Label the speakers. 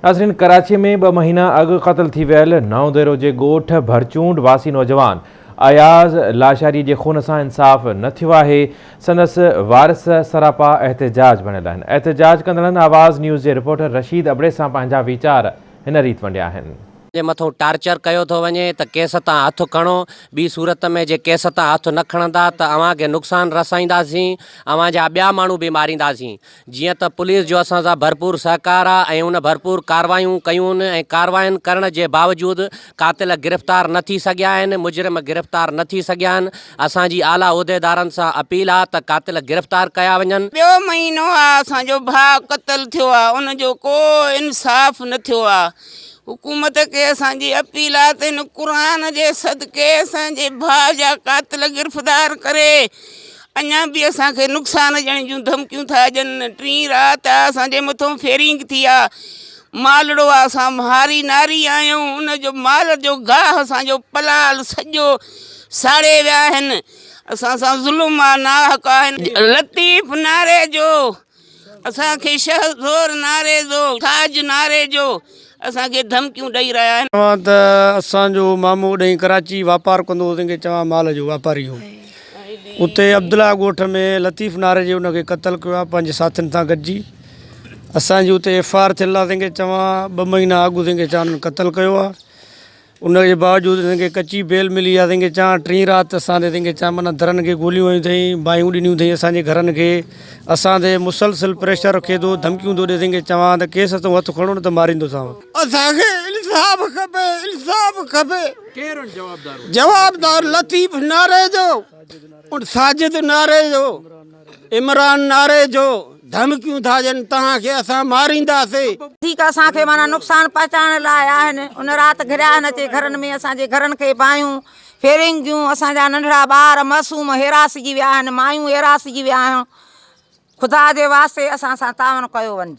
Speaker 1: नाज़रीन, कराची में 2 महीना अॻु क़त्ल थी वियल नवदेरो जे ॻोठ भरचूंड वासी नौजवान अयाज़ लाशारी जे खून सां इंसाफ़ न थियो आहे। संदसि वारिस सरापा एहतजाज बणियल आहिनि। एहतजाज कंदड़नि आवाज़ न्यूज़ जे रिपोर्टर रशीद अबड़े सां पंहिंजा वीचार हिन रीत वंडिया आहिनि।
Speaker 2: जे मथों टार्चर कयो थो वञे त केस तां हथ खणो, ॿी सूरत में जे केस तां हथ न खणंदा त अव्हांखे नुक़सान रसाईंदासीं, अव्हांजा ॿिया माण्हू बि मारींदासीं। जीअं त पुलिस जो असां सां भरपूर सहकार आहे ऐं उन भरपूर कार्रवायूं कयूं ऐं कार्रवायुनि करण जे बावजूदि कातिल गिरफ़्तार न थी सघिया आहिनि, मुजरिम गिरफ़्तार न थी सघिया आहिनि। असांजी आला उहिदेदारनि सां अपील आहे त कातिल गिरफ़्तार कया वञनि।
Speaker 3: ॿियो महीनो आहे असांजो भाउ क़त्ल थियो आहे, उनजो को इंसाफ़ न थियो आहे। हुकूमत के असांजी अपील आहे त हिन क़ुरान जे सदके असांजे भाउ जा कातिल गिरफ़्तार करे। अञा बि असांखे नुक़सान ॾियण जूं धमकियूं था ॾियनि। 3 राति असांजे मथां फेरिंग थी आहे। मालड़ो आहे, असां हारी नारी आहियूं। उनजो माल जो गाह असांजो पलाल सॼो साड़े विया आहिनि। असां सां ज़ुल्म आहे, नाहक आहिनि। लतीफ़ नारे जो असांखे शहज़ोर नारे जो ताज नारे जो असांखे धमकियूं ॾेई रहिया आहिनि।
Speaker 4: तव्हां त असांजो मामू ॾेई कराची वापारु कंदो हो, तंहिंखे चवां माल जो वापारी हो। उते अब्दुल्ला ॻोठ में लतीफ़ नारे जे उनखे क़त्ल कयो आहे पंहिंजे साथियुनि सां गॾिजी। असांजी उते FIR थियल आहे, तंहिंखे चवां 2 महीना अॻु तंहिंखे चवां क़त्ल कयो आहे। उनजे बावजूदि तंहिंखे कची बेल मिली आहे। तंहिंखे चवां 3 राति असां तंहिंखे चवां माना दरनि खे गोलियूं हयूं अथई, बायूं ॾिनियूं अथई असांजे घरनि खे। असां ते मुसलसिल प्रेशर रखे थो, धमकियूं थो ॾिए। तंहिंखे चवां त केस तो हथ खणो न त मारींदोसांव। असांखे इंसाफ़ खपे, इंसाफ़ खपे। केरु जवाबदार? लतीफ़ नारे जो, साजिद नारे जो, इमरान नारे जो धमकियूं था ॾियनि तव्हांखे असां मारींदासीं।
Speaker 5: ठीक असांखे माना नुक़सान पहुचाइण लाइ आहिनि। उन राति घिरिया न अचे घरनि में, असांजे घरनि खे बायूं फेरिंगियूं। असांजा नंढड़ा ॿार मासूम हेरासजी विया आहिनि, मायूं हेरासजी विया आहियूं। ख़ुदा जे वास्ते असां सां तावन कयो वञिजे।